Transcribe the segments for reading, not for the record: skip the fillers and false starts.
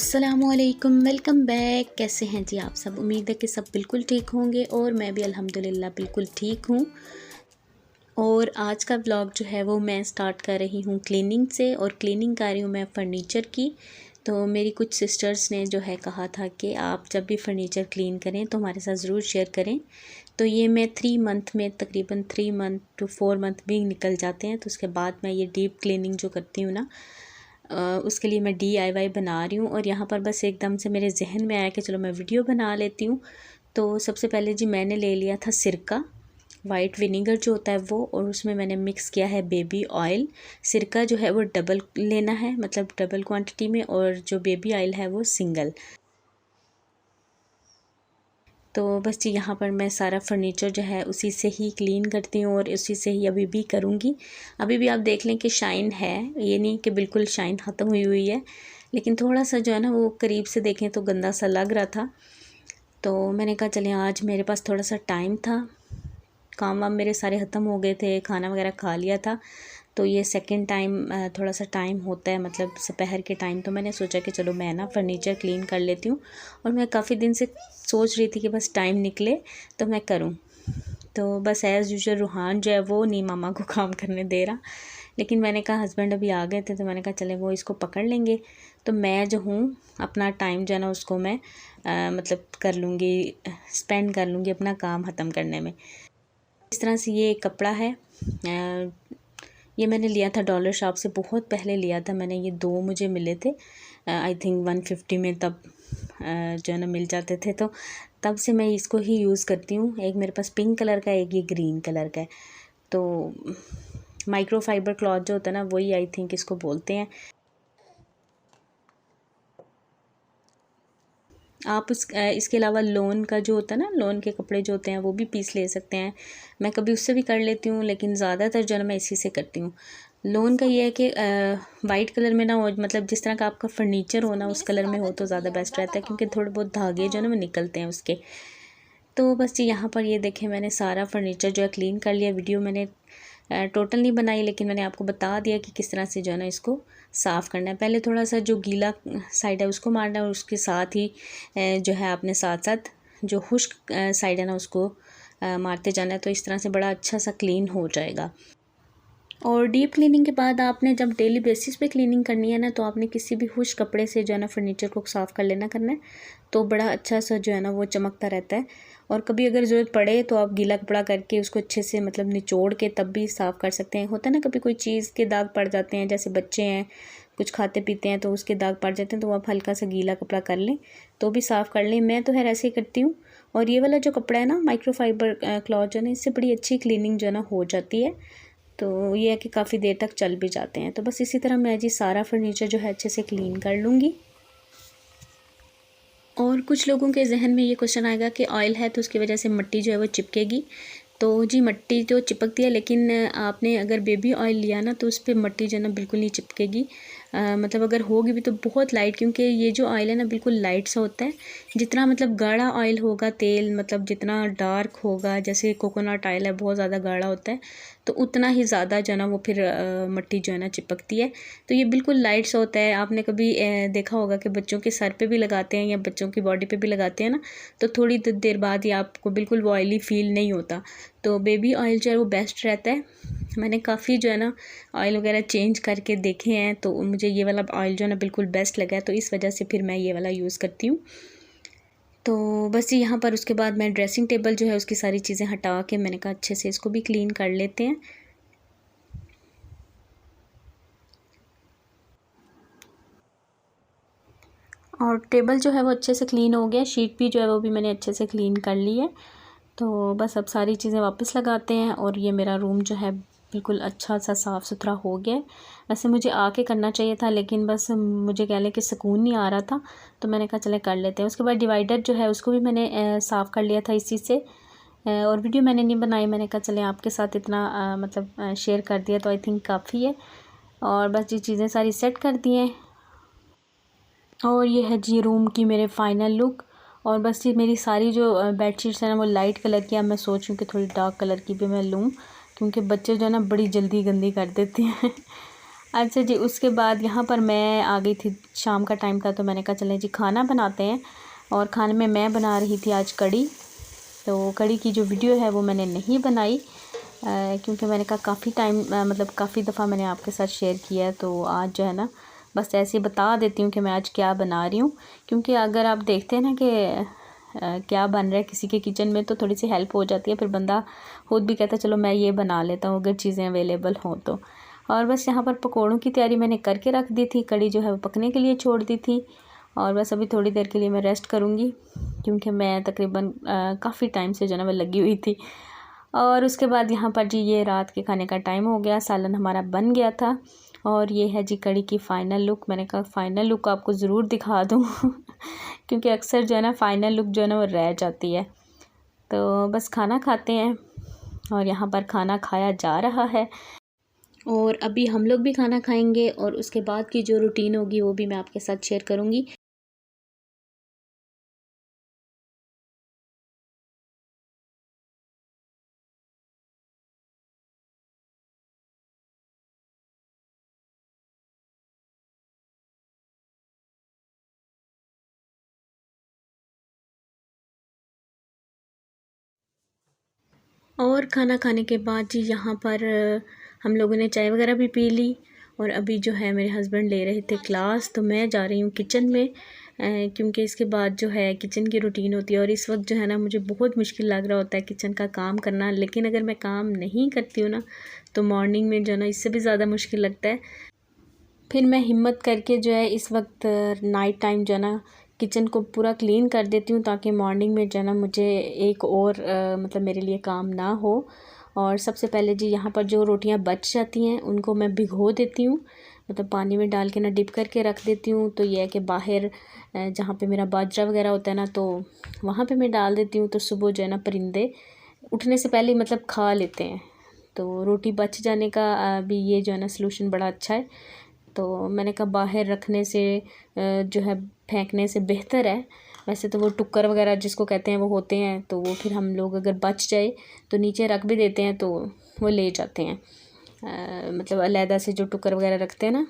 अस्सलामुअलैकुम, welcome back. कैसे हैं जी आप सब? उम्मीद है कि सब बिल्कुल ठीक होंगे और मैं भी अल्हम्दुलिल्लाह बिल्कुल ठीक हूँ। और आज का व्लॉग जो है वो मैं स्टार्ट कर रही हूँ क्लीनिंग से, और क्लीनिंग कर रही हूँ मैं फ़र्नीचर की। तो मेरी कुछ सिस्टर्स ने जो है कहा था कि आप जब भी फ़र्नीचर क्लीन करें तो हमारे साथ ज़रूर शेयर करें। तो ये मैं 3 मंथ में, तकरीबन 3 मंथ टू 4 मंथ भी निकल जाते हैं। तो उसके बाद मैं ये डीप क्लीनिंग जो करती हूँ ना, उसके लिए मैं DIY बना रही हूँ। और यहाँ पर बस एकदम से मेरे जहन में आया कि चलो मैं वीडियो बना लेती हूँ। तो सबसे पहले जी मैंने ले लिया था सिरका, वाइट विनीगर जो होता है वो, और उसमें मैंने मिक्स किया है बेबी ऑयल। सिरका जो है वो डबल लेना है, मतलब डबल क्वांटिटी में, और जो बेबी ऑयल है वो सिंगल। तो बस जी यहाँ पर मैं सारा फर्नीचर जो है उसी से ही क्लीन करती हूँ और उसी से ही अभी भी करूँगी। अभी भी आप देख लें कि शाइन है, ये नहीं कि बिल्कुल शाइन ख़त्म हुई हुई है, लेकिन थोड़ा सा जो है ना वो करीब से देखें तो गंदा सा लग रहा था। तो मैंने कहा चलें, आज मेरे पास थोड़ा सा टाइम था, काम वाम मेरे सारे ख़त्म हो गए थे, खाना वगैरह खा लिया था। तो ये सेकंड टाइम थोड़ा सा टाइम होता है, मतलब दोपहर के टाइम। तो मैंने सोचा कि चलो मैं ना फ़र्नीचर क्लीन कर लेती हूँ। और मैं काफ़ी दिन से सोच रही थी कि बस टाइम निकले तो मैं करूँ। तो बस एज़ यूजुअल रूहान जो है वो नहीं मामा को काम करने दे रहा, लेकिन मैंने कहा हस्बैंड अभी आ गए थे तो मैंने कहा चले वो इसको पकड़ लेंगे। तो मैं जो हूँ अपना टाइम जो है ना उसको मैं मतलब कर लूँगी, स्पेंड कर लूँगी अपना काम ख़त्म करने में। इस तरह से ये कपड़ा है, ये मैंने लिया था डॉलर शॉप से, बहुत पहले लिया था मैंने। ये 2 मुझे मिले थे, आई थिंक 150 में तब जो है ना मिल जाते थे। तो तब से मैं इसको ही यूज़ करती हूँ। एक मेरे पास पिंक कलर का है, एक ये ग्रीन कलर का है। तो माइक्रोफाइबर क्लॉथ जो होता है ना वही आई थिंक इसको बोलते हैं। आप इसके अलावा लोन का जो होता है ना, लोन के कपड़े जो होते हैं वो भी पीस ले सकते हैं। मैं कभी उससे भी कर लेती हूँ, लेकिन ज़्यादातर जो है ना मैं इसी से करती हूँ। लोन का ये है कि वाइट कलर में ना हो, मतलब जिस तरह का आपका फ़र्नीचर हो ना उस कलर में हो तो ज़्यादा बेस्ट रहता है, क्योंकि थोड़े बहुत धागे जो है ना वो निकलते हैं उसके। तो बस जी यहाँ पर ये देखें मैंने सारा फर्नीचर जो है क्लीन कर लिया। वीडियो मैंने टोटल नहीं बनाई, लेकिन मैंने आपको बता दिया कि किस तरह से जो है ना इसको साफ़ करना है। पहले थोड़ा सा जो गीला साइड है उसको मारना है, और उसके साथ ही जो है आपने साथ साथ जो खुश्क साइड है ना उसको मारते जाना है। तो इस तरह से बड़ा अच्छा सा क्लीन हो जाएगा। और डीप क्लीनिंग के बाद आपने जब डेली बेसिस पे क्लीनिंग करनी है ना, तो आपने किसी भी खुश कपड़े से जो है ना फर्नीचर को साफ़ कर लेना करना है। तो बड़ा अच्छा सा जो है ना वो चमकता रहता है। और कभी अगर ज़रूरत पड़े तो आप गीला कपड़ा करके उसको अच्छे से मतलब निचोड़ के तब भी साफ़ कर सकते हैं। होता है ना कभी कोई चीज़ के दाग पड़ जाते हैं, जैसे बच्चे हैं कुछ खाते पीते हैं तो उसके दाग पड़ जाते हैं, तो आप हल्का सा गीला कपड़ा कर लें तो भी साफ़ कर लें। मैं तो खैर ऐसे ही करती हूँ। और ये वाला जो कपड़ा है ना माइक्रोफाइबर क्लॉथ जो है ना, इससे बड़ी अच्छी क्लीनिंग जो है ना हो जाती है। तो ये है कि काफ़ी देर तक चल भी जाते हैं। तो बस इसी तरह मैं जी सारा फर्नीचर जो है अच्छे से क्लीन कर लूँगी। और कुछ लोगों के जहन में ये क्वेश्चन आएगा कि ऑयल है तो उसकी वजह से मिट्टी जो है वो चिपकेगी। तो जी मिट्टी तो चिपकती है, लेकिन आपने अगर बेबी ऑयल लिया ना तो उस पर मिट्टी जो है ना बिल्कुल नहीं चिपकेगी। मतलब अगर होगी भी तो बहुत लाइट, क्योंकि ये जो ऑयल है ना बिल्कुल लाइट सा होता है। जितना मतलब गाढ़ा ऑयल होगा तेल, मतलब जितना डार्क होगा, जैसे कोकोनट ऑयल है बहुत ज़्यादा गाढ़ा होता है, तो उतना ही ज़्यादा जो है ना वो फिर मिट्टी जो है ना चिपकती है। तो ये बिल्कुल लाइट सा होता है। आपने कभी देखा होगा कि बच्चों के सर पे भी लगाते हैं या बच्चों की बॉडी पे भी लगाते हैं ना, तो थोड़ी देर बाद ही आपको बिल्कुल वो ऑयली फील नहीं होता। तो बेबी ऑयल जो है वो बेस्ट रहता है। मैंने काफ़ी जो है ना ऑयल वगैरह चेंज करके देखे हैं, तो मुझे ये वाला ऑयल जो है ना बिल्कुल बेस्ट लगा है, तो इस वजह से फिर मैं ये वाला यूज़ करती हूँ। तो बस यहाँ पर उसके बाद मैं ड्रेसिंग टेबल जो है उसकी सारी चीज़ें हटा के मैंने कहा अच्छे से इसको भी क्लीन कर लेते हैं। और टेबल जो है वो अच्छे से क्लीन हो गया, शीट भी जो है वो भी मैंने अच्छे से क्लीन कर ली है। तो बस अब सारी चीज़ें वापस लगाते हैं, और ये मेरा रूम जो है बिल्कुल अच्छा सा साफ़ सुथरा हो गया है। वैसे मुझे आके करना चाहिए था, लेकिन बस मुझे कह लें कि सुकून नहीं आ रहा था, तो मैंने कहा चले कर लेते हैं। उसके बाद डिवाइडर जो है उसको भी मैंने साफ़ कर लिया था इसी से। और वीडियो मैंने नहीं बनाई, मैंने कहा चले आपके साथ इतना मतलब शेयर कर दिया तो आई थिंक काफ़ी है। और बस ये चीज़ें सारी सेट कर दी हैं। और ये है जी रूम की मेरे फाइनल लुक। और बस ये मेरी सारी जो बेडशीट्स हैं ना वो लाइट कलर की। अब मैं सोच रही हूँ कि थोड़ी डार्क कलर की भी मैं लूँ, क्योंकि बच्चे जो है ना बड़ी जल्दी गंदी कर देते हैं। अच्छा जी, उसके बाद यहाँ पर मैं आ गई थी, शाम का टाइम था, तो मैंने कहा चलें जी खाना बनाते हैं। और खाने में मैं बना रही थी आज कढ़ी। तो कढ़ी की जो वीडियो है वो मैंने नहीं बनाई, क्योंकि मैंने कहा काफ़ी टाइम मतलब काफ़ी दफ़ा मैंने आपके साथ शेयर किया है, तो आज जो है ना बस ऐसे ही बता देती हूँ कि मैं आज क्या बना रही हूँ। क्योंकि अगर आप देखते हैं ना कि क्या बन रहा है किसी के किचन में, तो थोड़ी सी हेल्प हो जाती है, फिर बंदा खुद भी कहता है चलो मैं ये बना लेता हूँ अगर चीज़ें अवेलेबल हों तो। और बस यहाँ पर पकौड़ों की तैयारी मैंने करके रख दी थी, कढ़ी जो है वो पकने के लिए छोड़ दी थी। और बस अभी थोड़ी देर के लिए मैं रेस्ट करूँगी, क्योंकि मैं तकरीबन काफ़ी टाइम से जो है ना मैं लगी हुई थी। और उसके बाद यहाँ पर जी ये रात के खाने का टाइम हो गया, सालन हमारा बन गया था। और ये है जी कढ़ी की फ़ाइनल लुक। मैंने कहा फ़ाइनल लुक आपको ज़रूर दिखा दूँ क्योंकि अक्सर जो है ना फ़ाइनल लुक जो है ना वो रह जाती है। तो बस खाना खाते हैं, और यहाँ पर खाना खाया जा रहा है। और अभी हम लोग भी खाना खाएंगे, और उसके बाद की जो रूटीन होगी वो भी मैं आपके साथ शेयर करूँगी। और खाना खाने के बाद जी यहाँ पर हम लोगों ने चाय वगैरह भी पी ली। और अभी जो है मेरे हस्बैंड ले रहे थे क्लास, तो मैं जा रही हूँ किचन में, क्योंकि इसके बाद जो है किचन की रूटीन होती है। और इस वक्त जो है ना मुझे बहुत मुश्किल लग रहा होता है किचन का काम करना, लेकिन अगर मैं काम नहीं करती हूँ ना तो मॉर्निंग में जो है ना इससे भी ज़्यादा मुश्किल लगता है। फिर मैं हिम्मत करके जो है इस वक्त नाइट टाइम जो है ना किचन को पूरा क्लीन कर देती हूँ, ताकि मॉर्निंग में जो है ना मुझे एक और मतलब मेरे लिए काम ना हो। और सबसे पहले जी यहाँ पर जो रोटियाँ बच जाती हैं उनको मैं भिगो देती हूँ, मतलब पानी में डाल के ना डिप करके रख देती हूँ। तो यह है कि बाहर जहाँ पे मेरा बाजरा वगैरह होता है ना, तो वहाँ पे मैं डाल देती हूँ, तो सुबह जो है ना परिंदे उठने से पहले मतलब खा लेते हैं। तो रोटी बच जाने का भी ये जो है ना सलूशन बड़ा अच्छा है। तो मैंने कहा बाहर रखने से जो है फेंकने से बेहतर है। वैसे तो वो टुक्कर वगैरह जिसको कहते हैं वो होते हैं, तो वो फिर हम लोग अगर बच जाए तो नीचे रख भी देते हैं, तो वो ले जाते हैं। मतलब अलहदा से जो टुक्कर वगैरह रखते हैं ना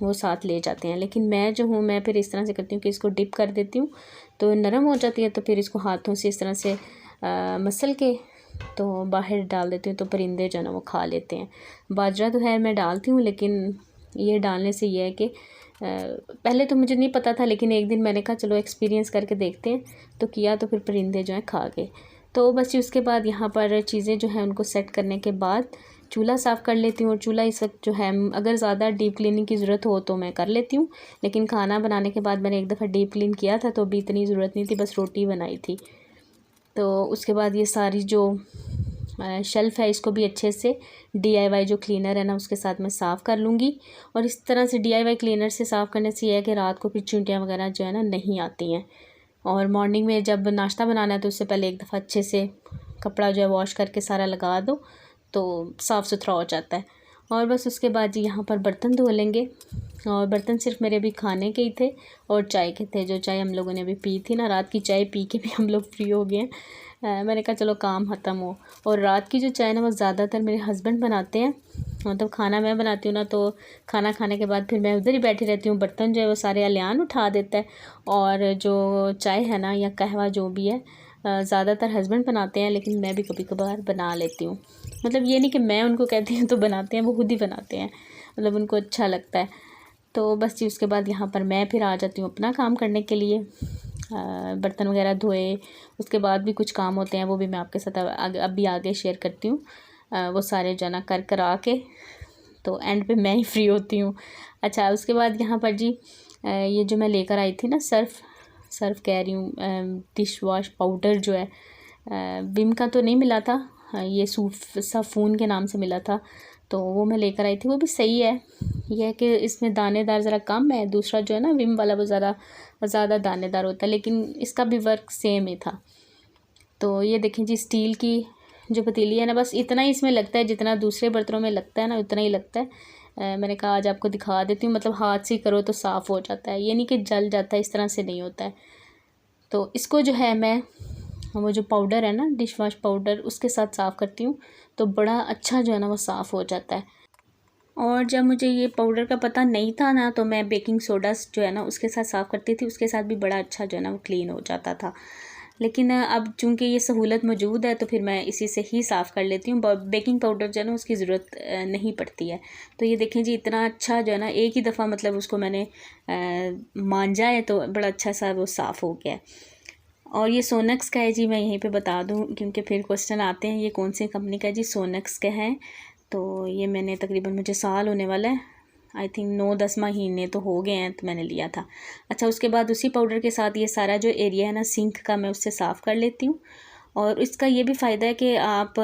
वो साथ ले जाते हैं। लेकिन मैं जो हूँ मैं फिर इस तरह से करती हूँ कि इसको डिप कर देती हूँ, तो नरम हो जाती है। तो फिर इसको हाथों से इस तरह से मसल के तो बाहर डाल देती हूँ, तो परिंदे जो है ना वो खा लेते हैं। बाजरा तो है मैं डालती हूँ, लेकिन ये डालने से ये है कि पहले तो मुझे नहीं पता था, लेकिन एक दिन मैंने कहा चलो एक्सपीरियंस करके देखते हैं, तो किया, तो फिर परिंदे जो हैं खा गए। तो बस उसके बाद यहाँ पर चीज़ें जो हैं उनको सेट करने के बाद चूल्हा साफ़ कर लेती हूँ। और चूल्हा इस वक्त जो है अगर ज़्यादा डीप क्लीनिंग की ज़रूरत हो तो मैं कर लेती हूँ, लेकिन खाना बनाने के बाद मैंने एक दफ़ा डीप क्लीन किया था, तो अभी इतनी ज़रूरत नहीं थी, बस रोटी बनाई थी। तो उसके बाद ये सारी जो शेल्फ़ है इसको भी अच्छे से DIY जो क्लीनर है ना उसके साथ मैं साफ़ कर लूँगी। और इस तरह से DIY क्लीनर से साफ़ करने से ये है कि रात को फिर चींटियाँ वगैरह जो है ना नहीं आती हैं। और मॉर्निंग में जब नाश्ता बनाना है तो उससे पहले एक दफ़ा अच्छे से कपड़ा जो है वॉश करके सारा लगा दो, तो साफ़ सुथरा हो जाता है। और बस उसके बाद जी यहाँ पर बर्तन धो लेंगे। और बर्तन सिर्फ मेरे अभी खाने के ही थे और चाय के थे, जो चाय हम लोगों ने अभी पी थी ना, रात की चाय पी के भी हम लोग फ्री हो गए हैं। मैंने कहा चलो काम ख़त्म हो। और रात की जो चाय ना वो ज़्यादातर मेरे हस्बैंड बनाते हैं, मतलब खाना मैं बनाती हूँ ना, तो खाना खाने के बाद फिर मैं उधर ही बैठी रहती हूँ, बर्तन जो है वो सारे अलियान उठा देता है। और जो चाय है ना या कहवा जो भी है ज़्यादातर हस्बैंड बनाते हैं, लेकिन मैं भी कभी कभार बना लेती हूँ। मतलब ये नहीं कि मैं उनको कहती हूँ तो बनाते हैं, वो खुद ही बनाते हैं, मतलब उनको अच्छा लगता है। तो बस जी उसके बाद यहाँ पर मैं फिर आ जाती हूँ अपना काम करने के लिए। बर्तन वगैरह धोए, उसके बाद भी कुछ काम होते हैं, वो भी मैं आपके साथ अभी आगे शेयर करती हूँ। वो सारे जना कर कर आके तो एंड पे मैं ही फ्री होती हूँ। अच्छा, उसके बाद यहाँ पर जी ये जो मैं लेकर आई थी ना सर्फ कह रही हूँ, डिश वॉश पाउडर जो है विम का तो नहीं मिला था, ये साफ़ून के नाम से मिला था, तो वो मैं लेकर आई थी। वो भी सही है, यह है कि इसमें दानेदार ज़रा कम है। दूसरा जो है ना विम वाला वो ज़्यादा दानेदार होता है, लेकिन इसका भी वर्क सेम ही था। तो ये देखें जी स्टील की जो पतीली है ना, बस इतना ही इसमें लगता है जितना दूसरे बर्तनों में लगता है ना, उतना ही लगता है। मैंने कहा आज आपको दिखा देती हूँ, मतलब हाथ से करो तो साफ़ हो जाता है, ये नहीं कि जल जाता है, इस तरह से नहीं होता है। तो इसको जो है मैं वो जो पाउडर है ना डिश वॉश पाउडर उसके साथ साफ़ करती हूँ, तो बड़ा अच्छा जो है ना वो साफ़ हो जाता है। और जब मुझे ये पाउडर का पता नहीं था ना, तो मैं बेकिंग सोडा जो है ना उसके साथ साफ़ करती थी, उसके साथ भी बड़ा अच्छा जो है ना वो क्लीन हो जाता था। लेकिन अब चूँकि ये सहूलत मौजूद है तो फिर मैं इसी से ही साफ़ कर लेती हूँ। बेकिंग पाउडर जो है ना उसकी ज़रूरत नहीं पड़ती है। तो ये देखें जी, इतना अच्छा जो है ना, एक ही दफ़ा मतलब उसको मैंने मांजा है तो बड़ा अच्छा सा वो साफ़ हो गया है। और ये सोनक्स का है जी, मैं यहीं पे बता दूँ क्योंकि फिर क्वेश्चन आते हैं ये कौन सी कंपनी का है जी। सोनक्स का है। तो ये मैंने तकरीबन, मुझे साल होने वाला है, आई थिंक 9-10 महीने तो हो गए हैं तो मैंने लिया था। अच्छा, उसके बाद उसी पाउडर के साथ ये सारा जो एरिया है ना सिंक का, मैं उससे साफ़ कर लेती हूँ। और इसका ये भी फ़ायदा है कि आप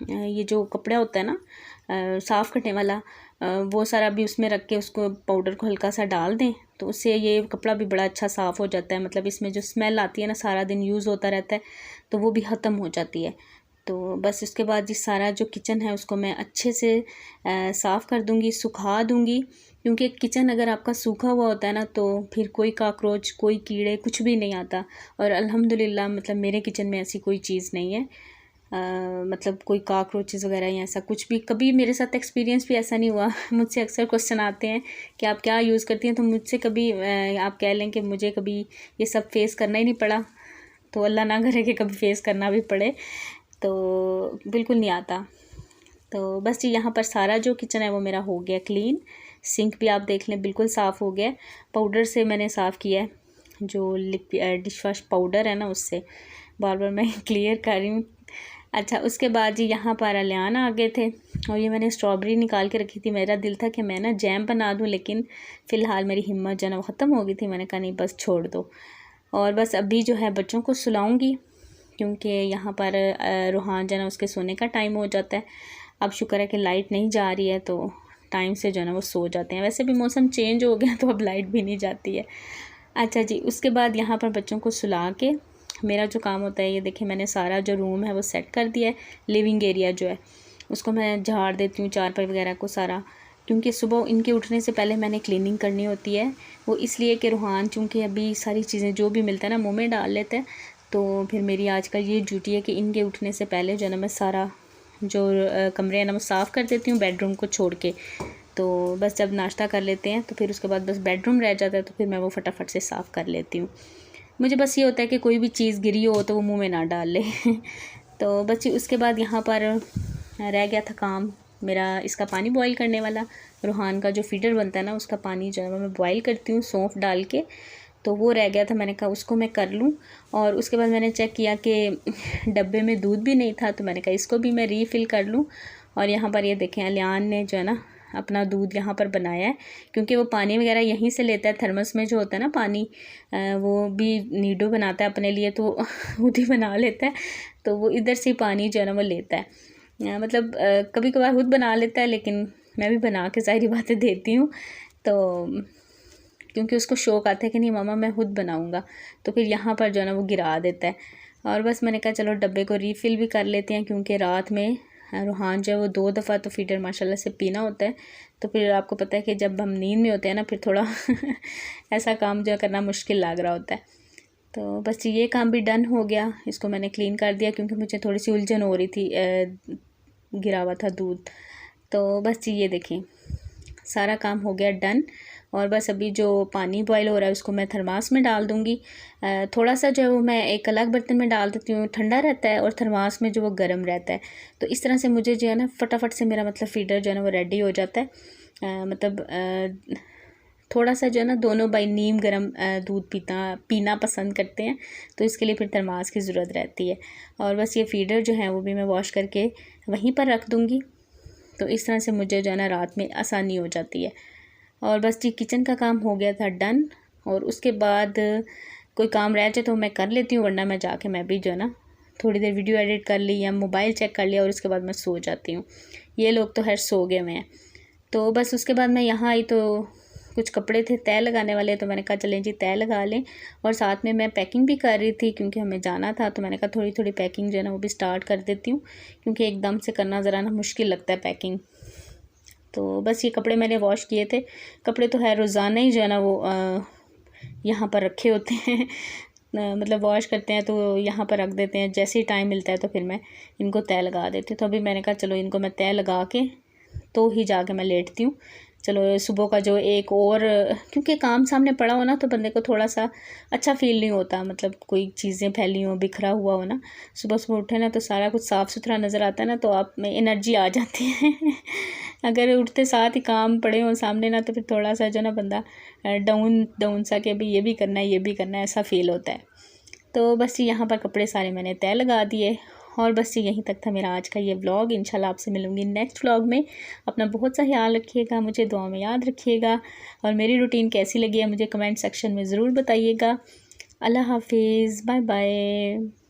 ये जो कपड़ा होता है ना साफ़ करने वाला, वो सारा भी उसमें रख के उसको पाउडर को हल्का सा डाल दें तो उससे ये कपड़ा भी बड़ा अच्छा साफ़ हो जाता है। मतलब इसमें जो स्मेल आती है ना, सारा दिन यूज़ होता रहता है, तो वो भी ख़त्म हो जाती है। तो बस उसके बाद जी सारा जो किचन है उसको मैं अच्छे से साफ़ कर दूँगी, सुखा दूँगी, क्योंकि किचन अगर आपका सूखा हुआ होता है ना तो फिर कोई कॉकरोच, कोई कीड़े, कुछ भी नहीं आता। और अल्हम्दुलिल्लाह मतलब मेरे किचन में ऐसी कोई चीज़ नहीं है। मतलब कोई कॉकरोचेज़ वगैरह या ऐसा कुछ भी कभी मेरे साथ एक्सपीरियंस भी ऐसा नहीं हुआ। मुझसे अक्सर क्वेश्चन आते हैं कि आप क्या यूज़ करती हैं, तो मुझसे कभी आप कह लें कि मुझे कभी ये सब फेस करना ही नहीं पड़ा, तो अल्लाह ना करे कि कभी फेस करना भी पड़े, तो बिल्कुल नहीं आता। तो बस जी यहाँ पर सारा जो किचन है वो मेरा हो गया क्लीन। सिंक भी आप देख लें बिल्कुल साफ़ हो गया। पाउडर से मैंने साफ़ किया है, जो डिश वॉश पाउडर है ना उससे, बार बार मैं क्लियर कर रही हूँ। अच्छा, उसके बाद जी यहाँ पर अलियान आ गए थे और ये मैंने स्ट्रॉबेरी निकाल के रखी थी। मेरा दिल था कि मैं ना जैम बना दूँ, लेकिन फ़िलहाल मेरी हिम्मत जो है ना वो ख़त्म हो गई थी। मैंने कहा नहीं, बस छोड़ दो। और बस अभी जो है बच्चों को सुलाऊँगी, क्योंकि यहाँ पर रूहान जो है ना उसके सोने का टाइम हो जाता है। अब शुक्र है कि लाइट नहीं जा रही है, तो टाइम से जो है ना वो सो जाते हैं। वैसे भी मौसम चेंज हो गया तो अब लाइट भी नहीं जाती है। अच्छा जी, उसके बाद यहाँ पर बच्चों को सुला के मेरा जो काम होता है, ये देखिए मैंने सारा जो रूम है वो सेट कर दिया है। लिविंग एरिया जो है उसको मैं झाड़ देती हूँ, चारपाई वगैरह को सारा, क्योंकि सुबह इनके उठने से पहले मैंने क्लीनिंग करनी होती है। वो इसलिए कि रूहान चूँकि अभी सारी चीज़ें जो भी मिलता है ना मुँह में डाल लेते हैं, तो फिर मेरी आजकल ये ड्यूटी है कि इनके उठने से पहले जो है ना मैं सारा जो कमरे हैं ना वो साफ़ कर देती हूँ, बेडरूम को छोड़ के। तो बस जब नाश्ता कर लेते हैं तो फिर उसके बाद बस बेडरूम रह जाता है, तो फिर मैं वो फटाफट से साफ़ कर लेती हूँ। मुझे बस ये होता है कि कोई भी चीज़ गिरी हो तो वो मुंह में ना डाल ले। तो बस उसके बाद यहाँ पर रह गया था काम मेरा, इसका पानी बॉईल करने वाला। रूहान का जो फीडर बनता है ना उसका पानी जो है मैं बॉईल करती हूँ सौंफ डाल के, तो वो रह गया था। मैंने कहा उसको मैं कर लूँ। और उसके बाद मैंने चेक किया कि डब्बे में दूध भी नहीं था, तो मैंने कहा इसको भी मैं रीफ़िल कर लूँ। और यहाँ पर ये देखें अलियान ने जो है ना अपना दूध यहाँ पर बनाया है, क्योंकि वो पानी वगैरह यहीं से लेता है। थर्मस में जो होता है ना पानी, वो भी नीडो बनाता है अपने लिए, तो खुद ही बना लेता है, तो वो इधर से पानी जो है ना वो लेता है। मतलब कभी कभार खुद बना लेता है, लेकिन मैं भी बना के ज़ाहिर बातें देती हूँ, तो क्योंकि उसको शौक़ आता है कि नहीं मामा मैं खुद बनाऊँगा, तो फिर यहाँ पर जो है ना वो गिरा देता है। और बस मैंने कहा चलो डब्बे को रीफ़िल भी कर लेते हैं, क्योंकि रात में रूहान जो है वो 2 दफ़ा तो फीडर माशाल्लाह से पीना होता है। तो फिर आपको पता है कि जब हम नींद में होते हैं ना, फिर थोड़ा ऐसा काम जो करना मुश्किल लग रहा होता है। तो बस ये काम भी डन हो गया, इसको मैंने क्लीन कर दिया, क्योंकि मुझे थोड़ी सी उलझन हो रही थी, गिरा हुआ था दूध। तो बस ये देखें सारा काम हो गया डन। और बस अभी जो पानी बॉईल हो रहा है उसको मैं थर्मास में डाल दूँगी। थोड़ा सा जो है वो मैं एक अलग बर्तन में डाल देती हूँ, ठंडा रहता है, और थर्मास में जो वो गर्म रहता है। तो इस तरह से मुझे जो है ना फटाफट से मेरा मतलब फीडर जो है ना वो रेडी हो जाता है। मतलब थोड़ा सा जो है ना दोनों भाई नीम गर्म दूध पीना पसंद करते हैं, तो इसके लिए फिर थर्मास की ज़रूरत रहती है। और बस ये फीडर जो है वो भी मैं वॉश करके वहीं पर रख दूँगी, तो इस तरह से मुझे जो है ना रात में आसानी हो जाती है। और बस जी किचन का काम हो गया था डन। और उसके बाद कोई काम रह जाए तो मैं कर लेती हूँ, वरना मैं जाके मैं भी जो है ना थोड़ी देर वीडियो एडिट कर ली या मोबाइल चेक कर लिया, और उसके बाद मैं सो जाती हूँ। ये लोग तो खैर सो गए हुए हैं। तो बस उसके बाद मैं यहाँ आई तो कुछ कपड़े थे तय लगाने वाले, तो मैंने कहा चलें जी तय लगा लें। और साथ में मैं पैकिंग भी कर रही थी, क्योंकि हमें जाना था, तो मैंने कहा थोड़ी थोड़ी पैकिंग जो है ना वो भी स्टार्ट कर देती हूँ, क्योंकि एकदम से करना ज़रा ना मुश्किल लगता है पैकिंग। तो बस ये कपड़े मैंने वॉश किए थे। कपड़े तो है रोज़ाना ही जो है ना वो यहाँ पर रखे होते हैं। मतलब वॉश करते हैं तो यहाँ पर रख देते हैं, जैसे ही टाइम मिलता है तो फिर मैं इनको तय लगा देती हूँ। तो अभी मैंने कहा चलो इनको मैं तय लगा के तो ही जाके मैं लेटती हूँ। चलो सुबह का जो एक और, क्योंकि काम सामने पड़ा हो ना तो बंदे को थोड़ा सा अच्छा फील नहीं होता, मतलब कोई चीज़ें फैली हो, बिखरा हुआ हो ना, सुबह सुबह उठे ना तो सारा कुछ साफ़ सुथरा नज़र आता है ना, तो आप में एनर्जी आ जाती है। अगर उठते साथ ही काम पड़े हों सामने ना, तो फिर थोड़ा सा जो ना बंदा डाउन डाउन सा कि भाई ये भी करना है, ये भी करना है, ऐसा फ़ील होता है। तो बस यहाँ पर कपड़े सारे मैंने तय लगा दिए, और बस यहीं तक था मेरा आज का ये व्लॉग। इंशाल्लाह आपसे मिलूँगी नेक्स्ट व्लॉग में। अपना बहुत सा ख्याल रखिएगा, मुझे दुआ में याद रखिएगा, और मेरी रूटीन कैसी लगी है मुझे कमेंट सेक्शन में ज़रूर बताइएगा। अल्लाह हाफिज़, बाय बाय।